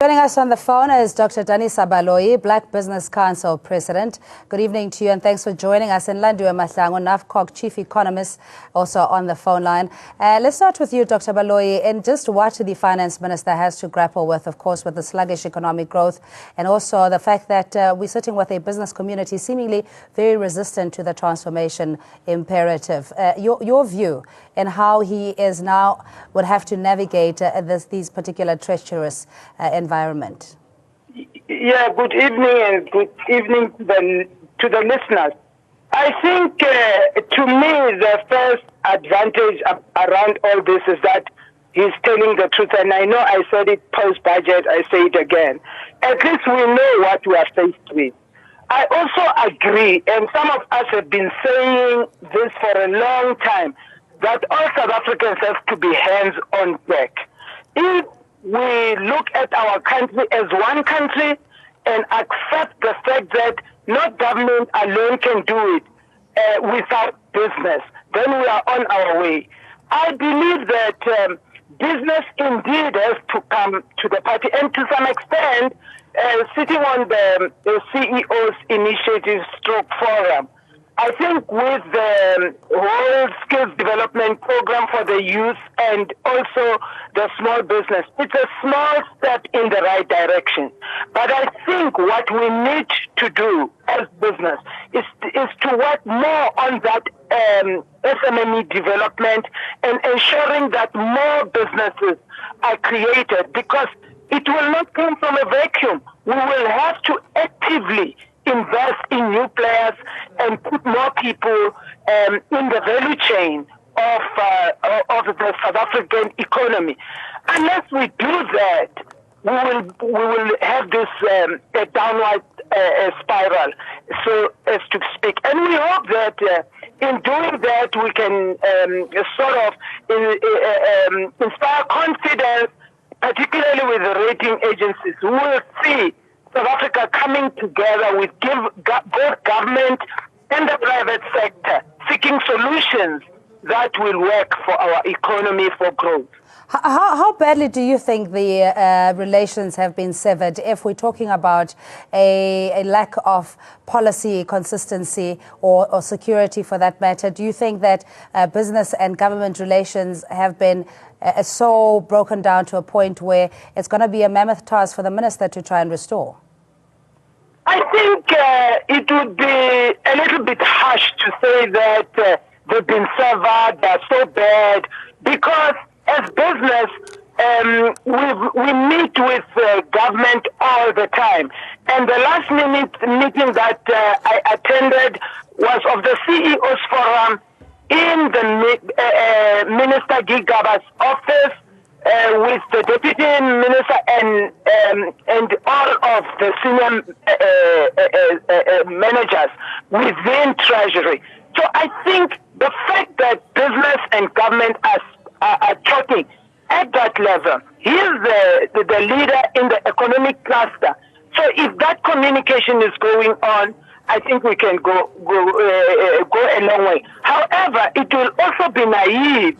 Joining us on the phone is Dr. Danisa Baloyi, Black Business Council President. Good evening to you and thanks for joining us. And Landiwe Mahlangu, NAFCOG Chief Economist, also on the phone line. Let's start with you, Dr. Baloyi, and just what the Finance Minister has to grapple with, of course, with the sluggish economic growth and also the fact that we're sitting with a business community seemingly very resistant to the transformation imperative. Your view and how he is now would have to navigate these particular treacherous environment. Yeah, good evening and good evening to the listeners. I think to me the first advantage around all this is that he's telling the truth, and I know I said it post-budget, I say it again. At least we know what we are faced with. I also agree, and some of us have been saying this for a long time, that all South Africans have to be hands on deck. If we look at our country as one country and accept the fact that not government alone can do it without business, then we are on our way. I believe that business indeed has to come to the party, and to some extent, sitting on the CEO's initiative stroke forum, I think with the whole skills development program for the youth and also the small business, it's a small step in the right direction. But I think what we need to do as business is to work more on that SMME development and ensuring that more businesses are created, because it will not come from a vacuum. We will have to actively invest in new players and put more people in the value chain of the South African economy. Unless we do that, we will have this a downward spiral, so as to speak. And we hope that in doing that, we can sort of inspire confidence, particularly with the rating agencies, who will see South Africa coming together with both government and the private sector, seeking solutions that will work for our economy for growth. How badly do you think the relations have been severed if we're talking about a lack of policy consistency or security for that matter? Do you think that business and government relations have been so broken down to a point where it's going to be a mammoth task for the minister to try and restore? I think it would be a little bit harsh to say that they've been severed, they're so bad, because as business, we meet with government all the time. And the last meeting that I attended was of the CEO's forum in the Minister Gigaba's office, with the deputy minister and all of the senior managers within Treasury. So I think the fact that business and government are talking at that level, he is the leader in the economic cluster. So if that communication is going on, I think we can go a long way. However, it will also be naive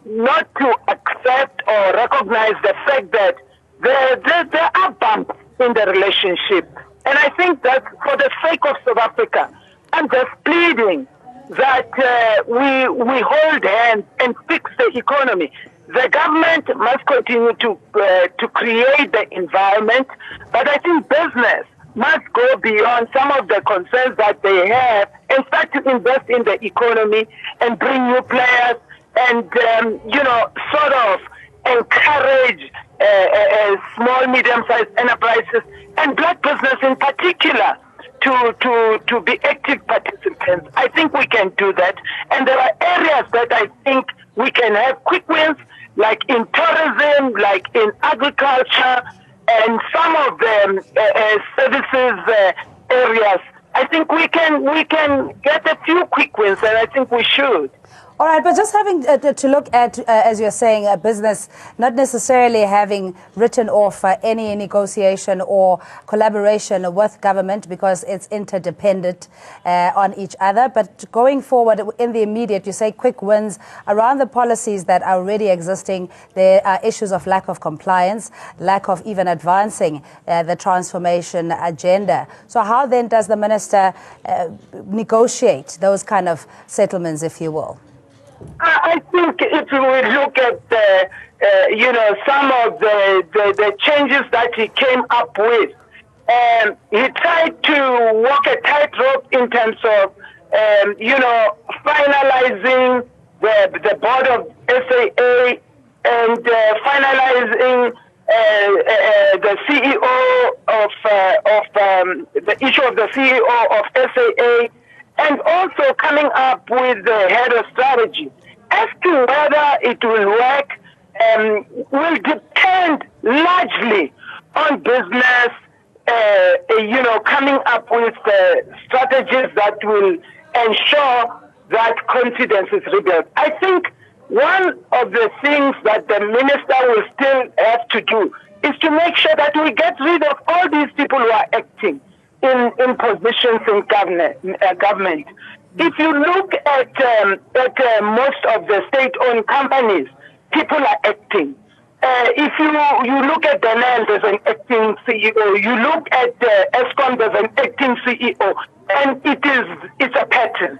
not to accept or recognize the fact that there are bumps in the relationship. And I think that for the sake of South Africa, I'm just pleading that we hold hands and fix the economy. The government must continue to create the environment, but I think business must go beyond some of the concerns that they have and start to invest in the economy and bring new players and, sort of encourage small, medium-sized enterprises and black business in particular to be active participants. I think we can do that. And there are areas that I think we can have quick wins, like in tourism, like in agriculture, and some of the services areas. I think we can get a few quick wins, and I think we should. All right, but just having to look at, as you're saying, a business not necessarily having written off any negotiation or collaboration with government because it's interdependent on each other. But going forward in the immediate, you say quick wins around the policies that are already existing. There are issues of lack of compliance, lack of even advancing the transformation agenda. So how then does the minister negotiate those kind of settlements, if you will? I think if we look at some of the changes that he came up with, he tried to walk a tightrope in terms of finalizing the board of SAA and finalizing the CEO of the issue of the CEO of SAA. And also coming up with the head of strategy. As to whether it will work will depend largely on business, coming up with strategies that will ensure that confidence is rebuilt. I think one of the things that the minister will still have to do is to make sure that we get rid of all these people who are acting in positions in government. If you look at most of the state-owned companies, people are acting. If you look at Danel, there's an acting CEO. You look at ESCOM, there's an acting CEO, and it's a pattern.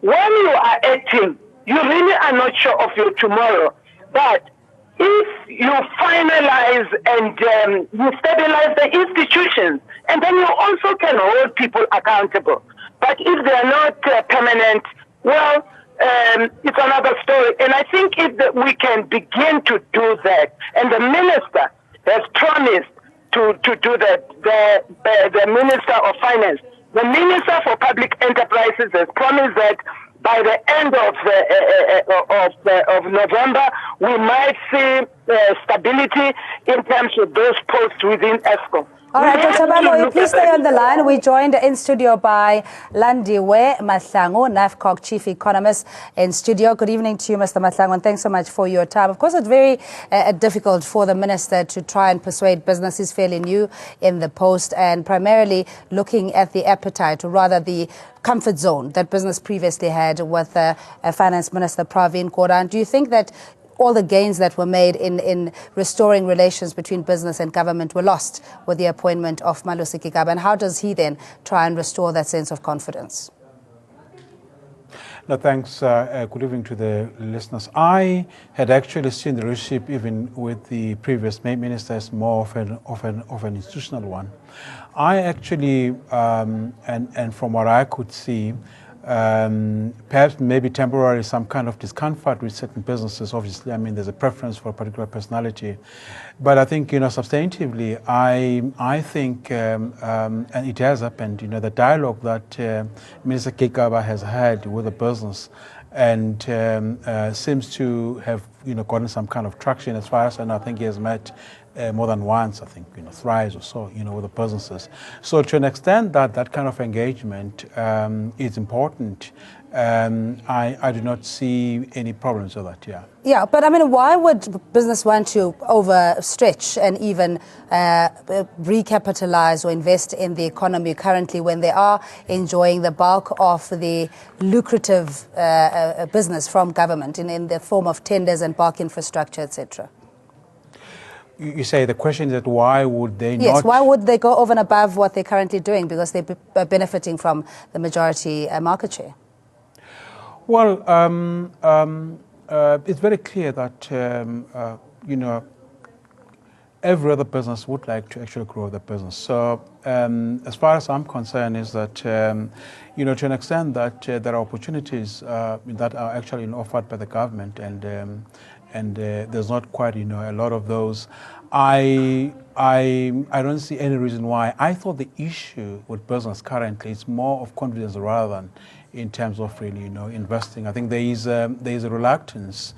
When you are acting, you really are not sure of your tomorrow. But if you finalize and you stabilize the institutions, and then you also can hold people accountable. But if they are not permanent, well, it's another story. And I think if we can begin to do that, and the minister has promised to do that, the Minister of Finance, the Minister for Public Enterprises has promised that by the end of November, we might see stability in terms of those posts within ESCOM. All right, Dr. Baloyi, please stay on the line. We joined in studio by Landiwe Mahlangu, NAFCOG Chief Economist in studio. Good evening to you, Mr. Mahlangu, and thanks so much for your time. Of course, it's very difficult for the minister to try and persuade business. He's fairly new in the post and primarily looking at the appetite, or rather the comfort zone that business previously had with Finance Minister Pravin Gordhan. Do you think that all the gains that were made in restoring relations between business and government were lost with the appointment of Malusi Gigaba? And how does he then try and restore that sense of confidence? No, thanks. Good evening to the listeners. I had actually seen the relationship even with the previous minister as more of an institutional one. I actually, and from what I could see, perhaps maybe temporarily some kind of discomfort with certain businesses. Obviously, I mean, there's a preference for a particular personality. But I think, substantively, I think, and it has happened, the dialogue that Minister Gigaba has had with the business and seems to have, gotten some kind of traction as far as, and I think he has met more than once, I think, thrice or so, with the businesses. So to an extent that kind of engagement is important, I do not see any problems with that, yeah. Yeah, but I mean, why would business want to overstretch and even recapitalize or invest in the economy currently when they are enjoying the bulk of the lucrative business from government in the form of tenders and bulk infrastructure, etc.? You say the question is that why would they not? Yes, why would they go over and above what they're currently doing? Because they're benefiting from the majority market share. Well, it's very clear that, every other business would like to actually grow the business. So as far as I'm concerned is that, to an extent that there are opportunities that are actually offered by the government and there's not quite, a lot of those. I don't see any reason why. I thought the issue with business currently is more of confidence rather than in terms of really, investing. I think there is a reluctance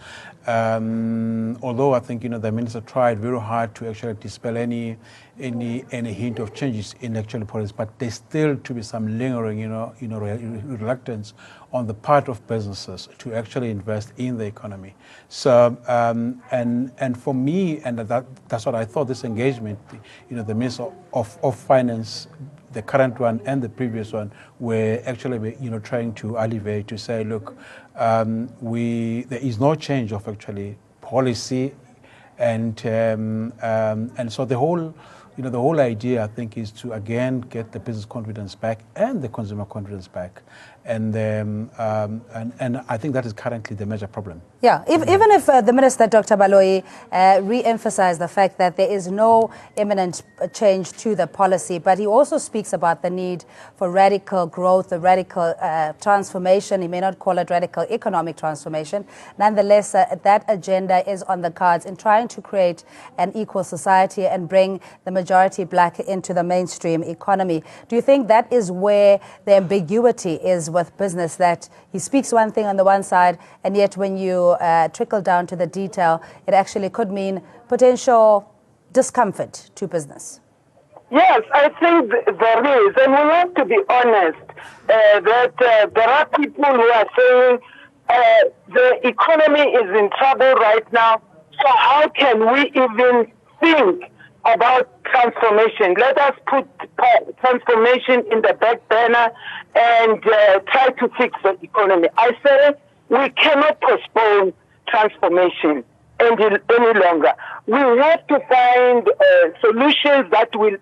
Although I think the minister tried very hard to actually dispel any hint of changes in actual policy, but there's still to be some lingering reluctance on the part of businesses to actually invest in the economy. So and for me, and that's what I thought this engagement, the Minister of Finance, the current one and the previous one, were actually trying to alleviate, to say, look, there is no change of actually policy, and so the whole the whole idea, I think, is to again get the business confidence back and the consumer confidence back, and I think that is currently the major problem. Yeah, even if the Minister, Dr. Baloyi, re-emphasized the fact that there is no imminent change to the policy, but he also speaks about the need for radical growth, a radical transformation. He may not call it radical economic transformation. Nonetheless, that agenda is on the cards in trying to create an equal society and bring the majority black into the mainstream economy. Do you think that is where the ambiguity is with business, that he speaks one thing on the one side, and yet when you trickle down to the detail, it actually could mean potential discomfort to business? Yes, I think there is, and we have to be honest that there are people who are saying the economy is in trouble right now, so how can we even think about transformation? Let us put transformation in the back burner and try to fix the economy. I say we cannot postpone transformation any longer. We have to find solutions that will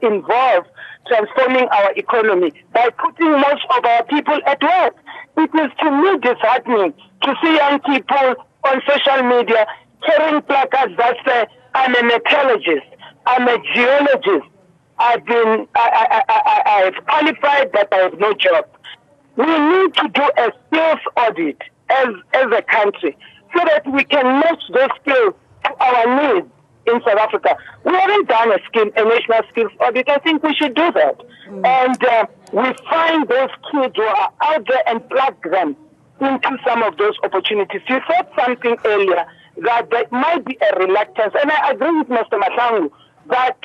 involve transforming our economy by putting most of our people at work. It is, to me, disheartening to see young people on social media carrying placards that say, I'm a metallurgist, I'm a geologist, I've qualified, but I have no job. We need to do a skills audit as a country so that we can match those skills to our needs in South Africa. We haven't done a national skills audit. I think we should do that. And we find those kids who are out there and plug them into some of those opportunities. You said something earlier that there might be a reluctance, and I agree with Mr. Mahlangu that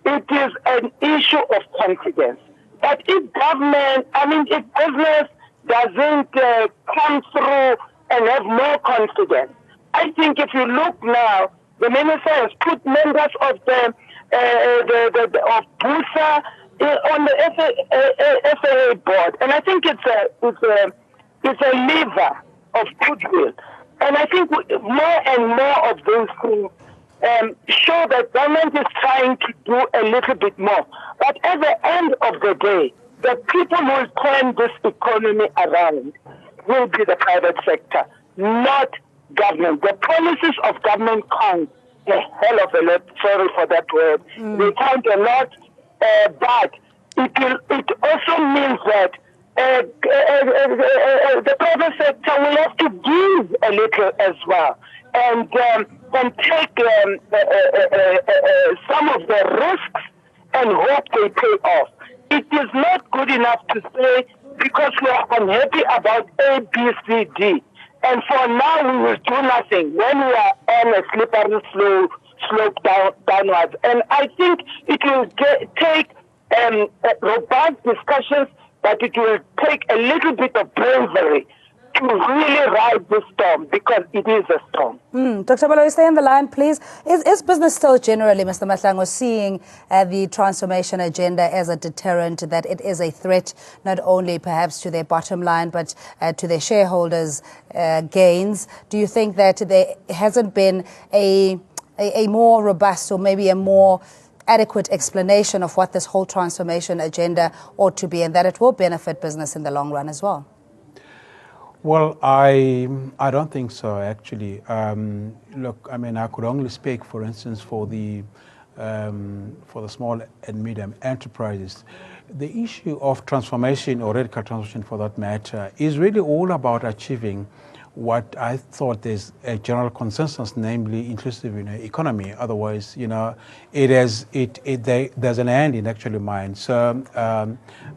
it is an issue of confidence. But if if business doesn't come through and have more confidence, I think if you look now, the minister has put members of the of BUSA on the FAA board, and I think it's a lever of goodwill. And I think more and more of those things show that government is trying to do a little bit more. But at the end of the day, the people who will turn this economy around will be the private sector, not government. The policies of government count a hell of a lot, sorry for that word, they count a lot, but it also means that the private sector will have to give a little as well, and take some of the risks and hope they pay off. It is not good enough to say, because we are unhappy about A, B, C, D, and for now we will do nothing when we are on a slippery slope downwards. And I think it will take robust discussions, but it will take a little bit of bravery to really ride this storm, because it is a storm. Dr. Baloyi, stay on the line, please. Is business still generally, Mr. Mahlangu, seeing the transformation agenda as a deterrent, that it is a threat not only perhaps to their bottom line, but to their shareholders' gains? Do you think that there hasn't been a more robust, or maybe a more adequate explanation of what this whole transformation agenda ought to be, and that it will benefit business in the long run as well? Well, I don't think so, actually. Look, I could only speak, for instance, for the small and medium enterprises. The issue of transformation, or radical transformation for that matter, is really all about achieving what I thought there's a general consensus, namely inclusive economy. Otherwise, there's an end in actually mind. So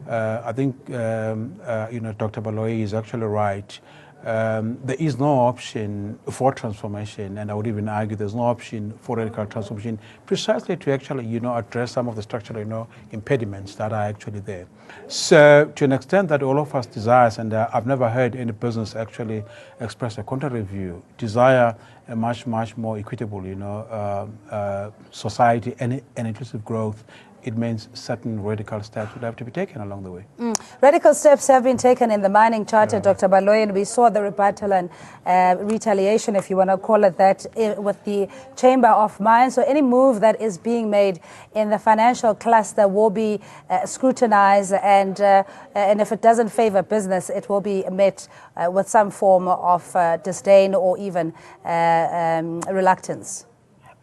I think Dr. Baloyi is actually right. there is no option for transformation, and I would even argue there's no option for radical transformation, precisely to actually, address some of the structural, impediments that are actually there. So, to an extent that all of us desires, and I've never heard any business actually express a contrary view, desire a much more equitable, society and inclusive growth. It means certain radical steps would have to be taken along the way. Radical steps have been taken in the mining charter, Dr. Baloyi, and we saw the rebuttal and retaliation, if you want to call it that, with the Chamber of Mines. So any move that is being made in the financial cluster will be scrutinized, and if it doesn't favor business, it will be met with some form of disdain or even reluctance.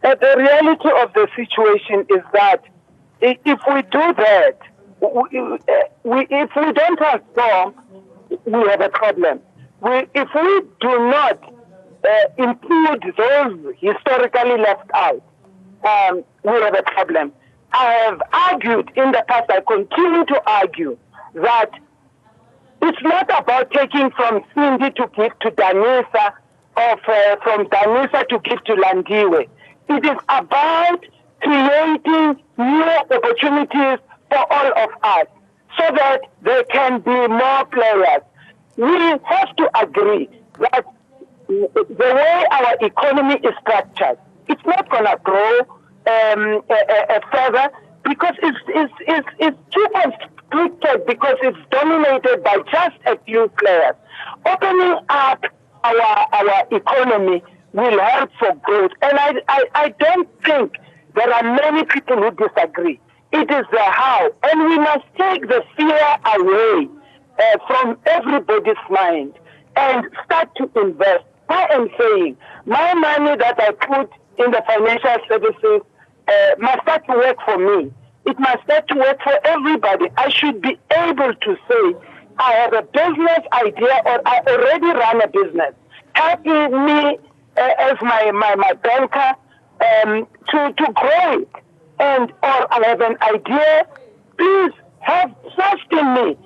The reality of the situation is that if we do that, if we don't transform, we have a problem. If we do not include those historically left out, we have a problem. I have argued in the past, I continue to argue, that it's not about taking from Cindy to give to Danisa, or from Danisa to give to Landiwe. It is about creating new opportunities for all of us so that there can be more players. We have to agree that the way our economy is structured, it's not going to grow further because it's too constricted, because it's dominated by just a few players. Opening up our economy will help for growth. And I don't think there are many people who disagree. It is the how. And we must take the fear away from everybody's mind and start to invest. I am saying my money that I put in the financial services must start to work for me. It must start to work for everybody. I should be able to say, I have a business idea, or I already run a business. Help me as my banker to grow it. And or I have an idea, please have trust in me.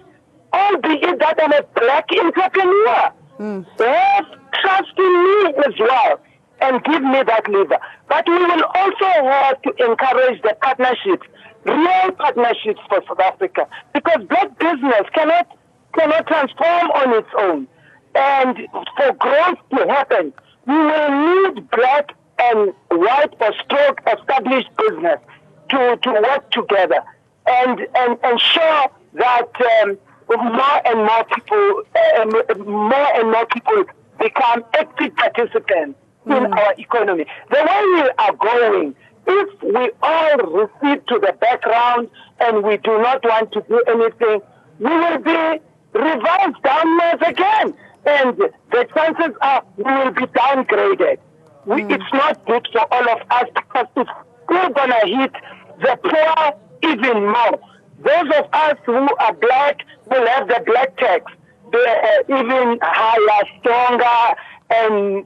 Albeit that I'm a black entrepreneur. Have trust in me as well and give me that lever. But we will also have to encourage the partnerships, real partnerships for South Africa, because black business cannot transform on its own. And for growth to happen, we will need black and white or stroke established business to work together and ensure that more and more people become active participants in our economy. The way we are going, if we all recede to the background and we do not want to do anything, we will be revised downwards again. And the chances are we will be downgraded. It's not good for all of us, because it's still going to hit the poor even more. Those of us who are black will have the black tax. They're even higher, stronger, and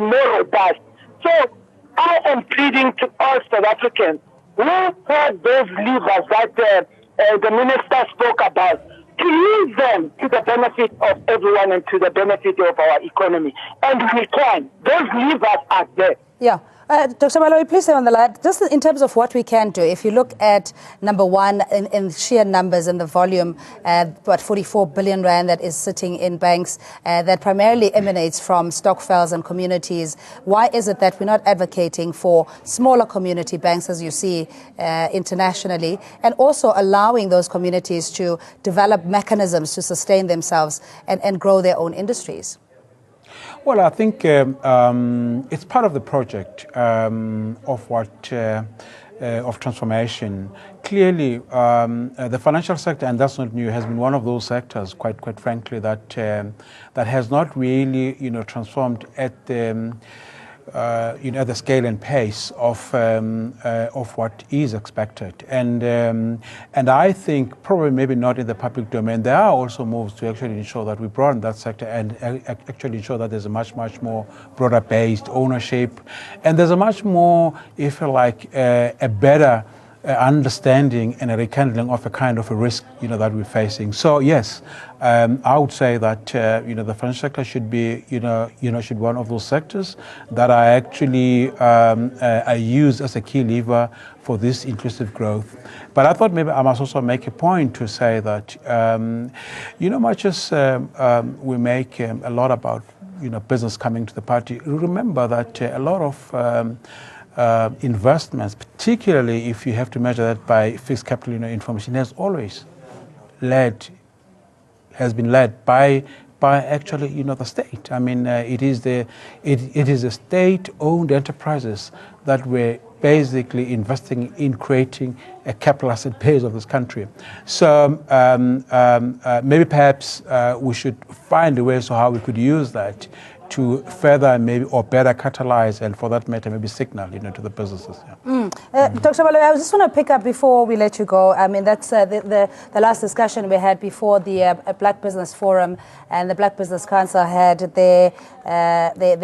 more robust. So I am pleading to all South Africans who have those levers that the minister spoke about, to use them to the benefit of everyone and to the benefit of our economy. And we can. Those levers are there. Yeah. Dr. Baloyi, please stay on the line. Just in terms of what we can do, if you look at number one in sheer numbers and the volume, 44 billion rand that is sitting in banks that primarily emanates from stokvels and communities. Why is it that we're not advocating for smaller community banks, as you see internationally, and also allowing those communities to develop mechanisms to sustain themselves and grow their own industries? Well, I think it's part of the project of transformation. Clearly, the financial sector, and that's not new, has been one of those sectors, quite frankly, that has not really, transformed at the the scale and pace of what is expected, and I think probably maybe not in the public domain. There are also moves to actually ensure that we broaden that sector and actually ensure that there's a much more broader based ownership, and there's a much more, if you like, a better understanding and a rekindling of a kind of a risk, that we're facing. So yes, I would say that the financial sector should be, should be one of those sectors that are actually are used as a key lever for this inclusive growth. But I thought maybe I must also make a point to say that, much as we make a lot about business coming to the party, remember that a lot of investments, particularly if you have to measure that by fixed capital information, has been led by actually the state. I mean, it is the state-owned enterprises that were basically investing in creating a capital asset base of this country. So maybe perhaps we should find a way so how we could use that to further maybe or better catalyze, and for that matter maybe signal to the businesses. Yeah. Dr. Baloyi, I just want to pick up before we let you go. I mean, that's the last discussion we had before the Black Business Forum and the Black Business Council had their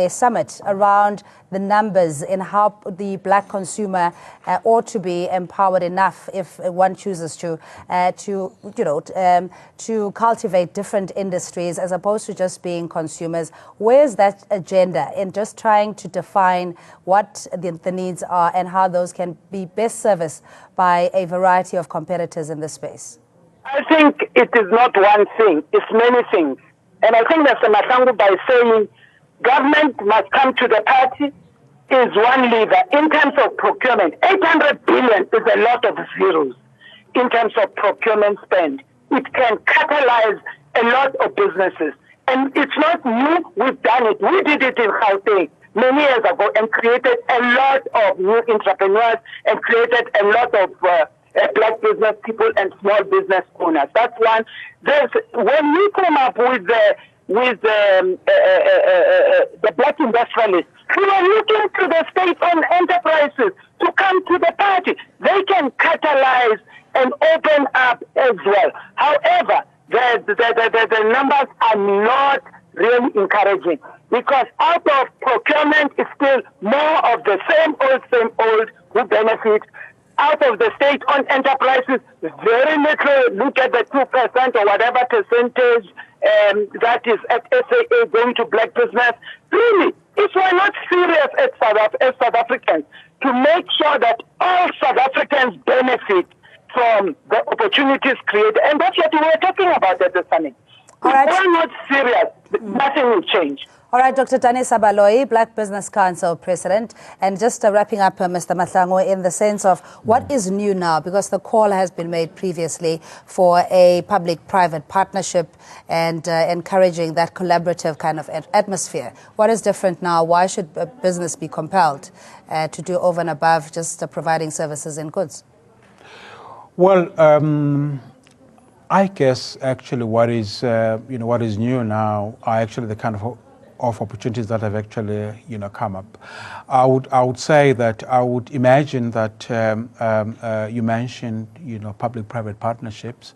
summit around the numbers in how the black consumer ought to be empowered enough, if one chooses to cultivate different industries as opposed to just being consumers. Where's that agenda in just trying to define what the needs are and how those can be best serviced by a variety of competitors in this space? I think it is not one thing, it's many things. And I think Mr. Masangu, by saying government must come to the party, is one lever. In terms of procurement, 800 billion is a lot of zeros in terms of procurement spend. It can catalyze a lot of businesses. And it's not new, we've done it. We did it in Gauteng many years ago and created a lot of new entrepreneurs and created a lot of black business people and small business owners. That's one. When we come up with the black industrialists, we are looking to the state-owned enterprises to come to the party. They can catalyze and open up as well. However, the numbers are not really encouraging, because out of procurement is still more of the same old who benefit. Out of the state-owned enterprises, very little. Look at the 2% or whatever percentage that is at SAA going to black business. Really, if we're not serious as South Africans to make sure that all South Africans benefit from the opportunities created, and that's what we were talking about at the summit. All right. If we're not serious, nothing will change. All right, Dr. Danisa Baloyi, Black Business Council President. And just wrapping up, Mr. Masangu, in the sense of what is new now, because the call has been made previously for a public-private partnership and encouraging that collaborative kind of atmosphere. What is different now? Why should a business be compelled to do over and above just providing services and goods? Well, I guess actually what is new now are actually the kind of opportunities that have actually come up. I would say that I would imagine that you mentioned public-private partnerships.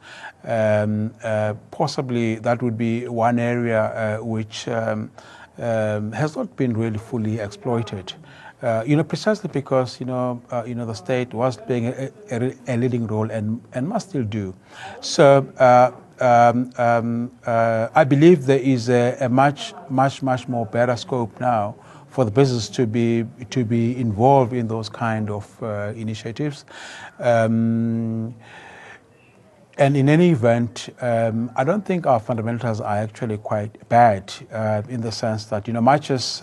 Possibly that would be one area which has not been really fully exploited. Precisely because the state was playing a leading role and must still do. So I believe there is a much more better scope now for the business to be involved in those kind of initiatives. And in any event, I don't think our fundamentals are actually quite bad in the sense that much as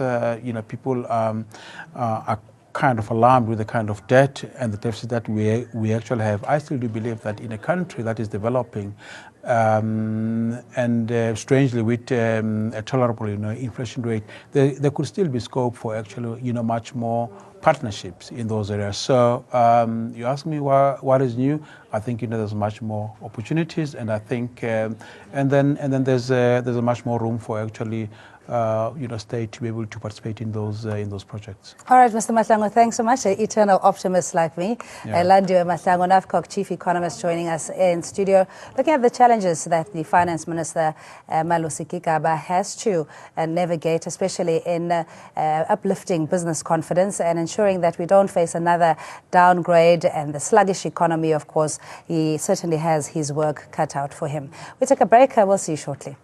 people are kind of alarmed with the kind of debt and the deficit that we actually have, I still do believe that in a country that is developing and strangely with a tolerable inflation rate, there could still be scope for actually much more partnerships in those areas. So you ask me what is new. I think there's much more opportunities, and I think and then there's a much more room for actually state to be able to participate in those projects. All right, Mr. Mahlangu, thanks so much. An eternal optimist like me. Landiwe Mahlangu, NAFCOC Chief Economist, joining us in studio, looking at the challenges that the Finance Minister, Malusi Gigaba, has to navigate, especially in uplifting business confidence and ensuring that we don't face another downgrade and the sluggish economy. Of course, he certainly has his work cut out for him. We take a break. We'll see you shortly.